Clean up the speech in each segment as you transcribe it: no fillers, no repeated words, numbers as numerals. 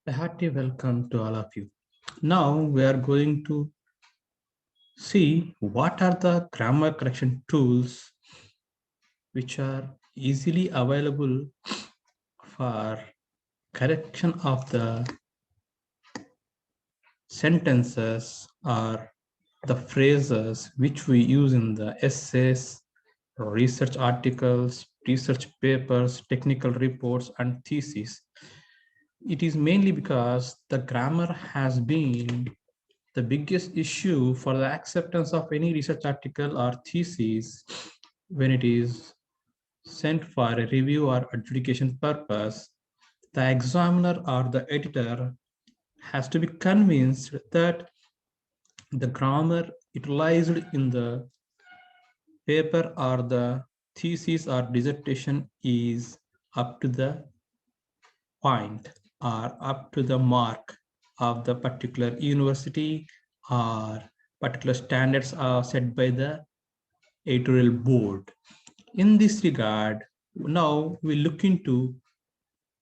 A hearty welcome to all of you. Now we are going to see what are the grammar correction tools which are easily available for correction of the sentences or the phrases which we use in the essays, research articles, research papers, technical reports, and theses. It is mainly because the grammar has been the biggest issue for the acceptance of any research article or thesis when it is sent for a review or adjudication purpose. The examiner or the editor has to be convinced that the grammar utilized in the paper or the thesis or dissertation is up to the point or up to the mark of the particular university or particular standards are set by the editorial board. In this regard, now we look into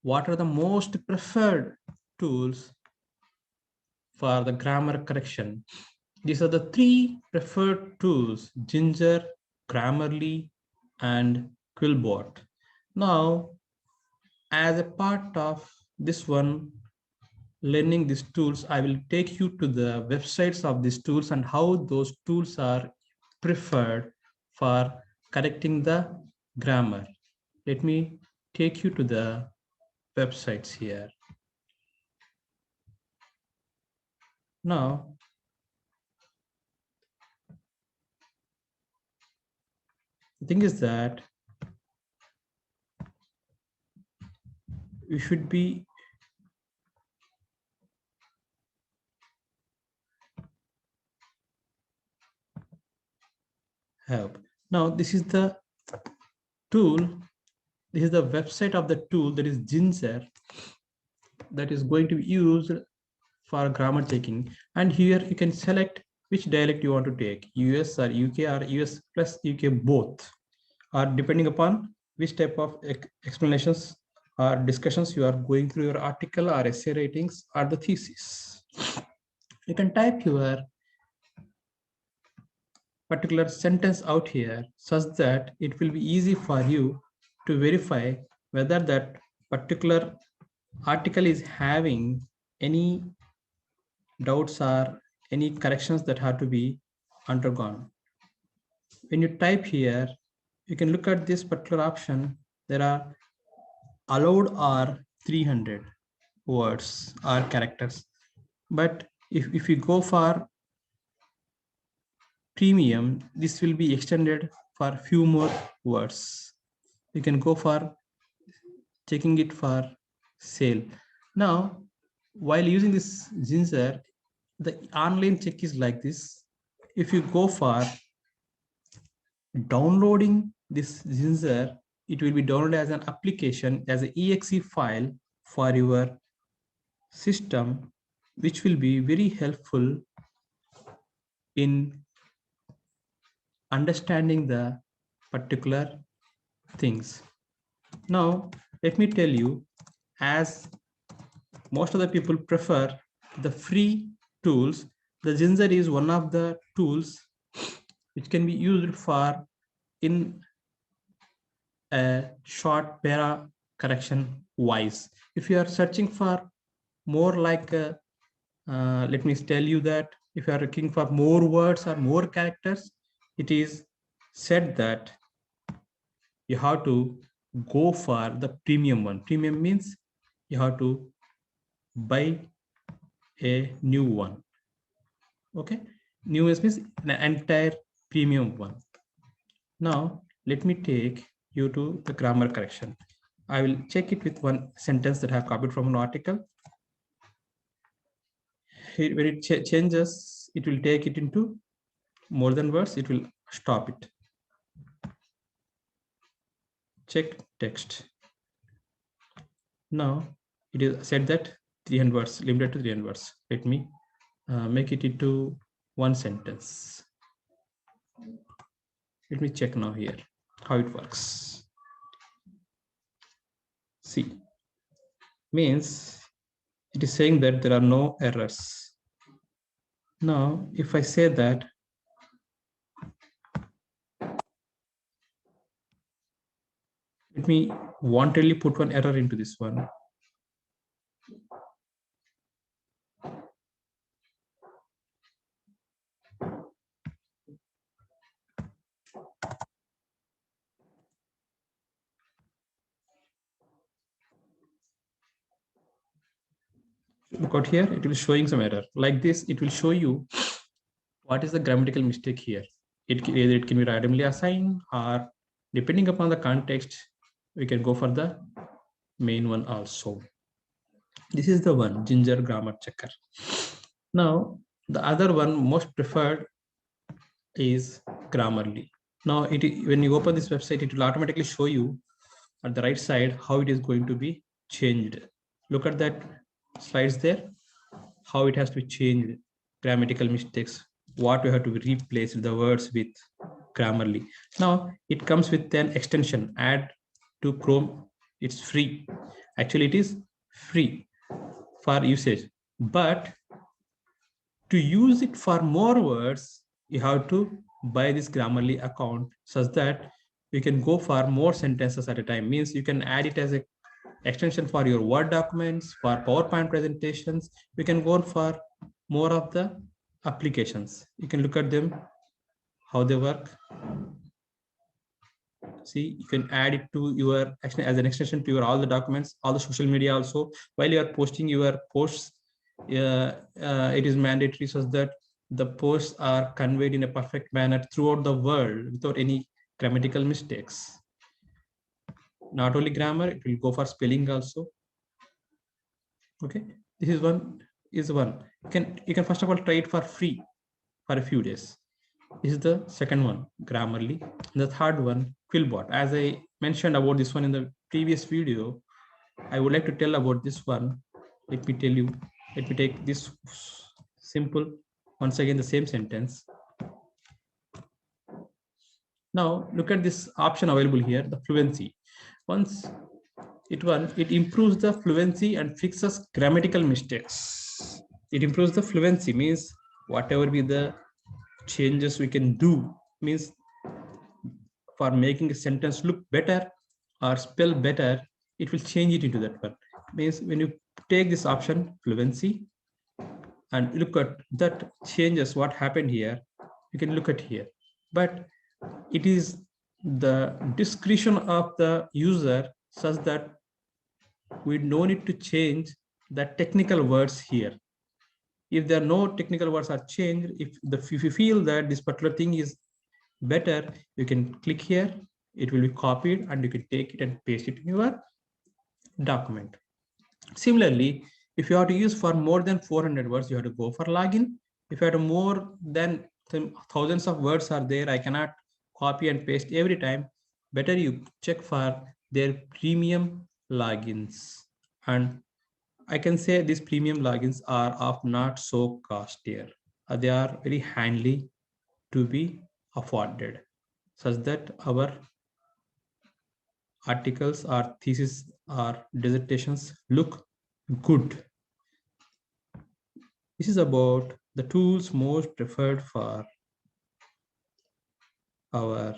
what are the most preferred tools for the grammar correction. These are the three preferred tools: Ginger, Grammarly, and Quillbot. Now, as a part of this one, learning these tools, I will take you to the websites of these tools and how those tools are preferred for correcting the grammar. Let me take you to the websites here. Now, the thing is that we should be help. Now, this is the tool. This is the website of the tool, that is Ginger, that is going to be used for grammar checking. And here you can select which dialect you want to take, US or UK or US plus UK both, or depending upon which type of explanations or discussions you are going through your article or essay ratings or the thesis. You can type your particular sentence out here such that it will be easy for you to verify whether that particular article is having any doubts or any corrections that have to be undergone. When you type here, you can look at this particular option. There are allowed are 300 words or characters. But if you go for premium, this will be extended for few more words. You can go for checking it for sale. Now, while using this Ginger, the online check is like this. If you go for downloading this Ginger, it will be downloaded as an application, as an exe file for your system, which will be very helpful in understanding the particular things. Now, let me tell you, as most of the people prefer the free tools, the Ginger is one of the tools which can be used for in a short para correction wise. If you are searching for more like let me tell you that if you are looking for more words or more characters, it is said that you have to go for the premium one. Premium means you have to buy a new one. Okay, new means an entire premium one. Now let me take you to the grammar correction. I will check it with one sentence that I have copied from an article. When it changes, it will take it into more than words, it will stop it. Check text. Now it is said that 300 words, limited to 300 words. Let me make it into one sentence. Let me check now here how it works. See, means it is saying that there are no errors. Now, if I say that let me wantonly put one error into this one. Look out here, it will showing some error. Like this, it will show you what is the grammatical mistake here. Either it can be randomly assigned, or depending upon the context, we can go for the main one also. This is the one, Ginger Grammar Checker. Now, the other one most preferred is Grammarly. Now, when you open this website, it will automatically show you at the right side how it is going to be changed. Look at that slides there, how it has to be changed, grammatical mistakes, what we have to replace the words with Grammarly. Now, it comes with an extension, add to Chrome. It's free. Actually, it is free for usage, but to use it for more words, you have to buy this Grammarly account such that you can go for more sentences at a time. Means you can add it as a extension for your Word documents, for PowerPoint presentations. You can go for more of the applications. You can look at them, how they work. See, you can add it to your action as an extension to your all the documents, all the social media also. While you are posting your posts, it is mandatory so that the posts are conveyed in a perfect manner throughout the world without any grammatical mistakes. Not only grammar, it will go for spelling also. Okay, this is one. You can first of all try it for free for a few days. This is the second one, Grammarly. The third one, Quillbot. As I mentioned about this one in the previous video, I would like to tell about this one. Let me tell you. Let me take this simple. Once again, the same sentence. Now look at this option available here, the fluency. Once it improves the fluency and fixes grammatical mistakes. It improves the fluency, means whatever be the changes we can do, means for making a sentence look better or spell better, it will change it into that one. Means when you take this option, fluency, and look at that changes what happened here, you can look at here. But it is the discretion of the user such that we no need to change the technical words here. If there are no technical words are changed, if you feel that this particular thing is better, you can click here, it will be copied, and you can take it and paste it in your document. Similarly, if you have to use for more than 400 words, you have to go for login. If you have more than thousands of words are there, I cannot copy and paste every time. Better you check for their premium logins. And I can say these premium logins are of not so costlier. They are very handy to be afforded, such that our articles or thesis or dissertations look good. This is about the tools most preferred for our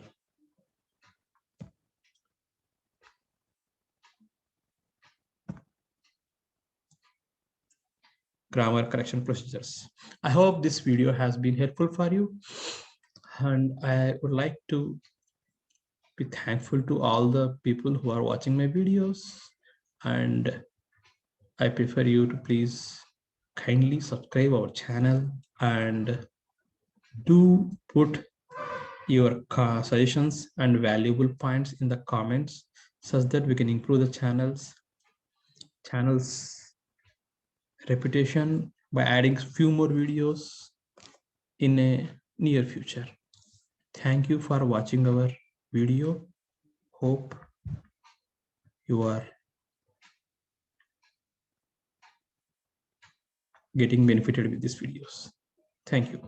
grammar correction procedures. I hope this video has been helpful for you, and I would like to be thankful to all the people who are watching my videos, and I prefer you to please kindly subscribe our channel and do put your suggestions and valuable points in the comments such that we can improve the channel's reputation by adding few more videos in a near future. Thank you for watching our video. Hope you are getting benefited with these videos. Thank you.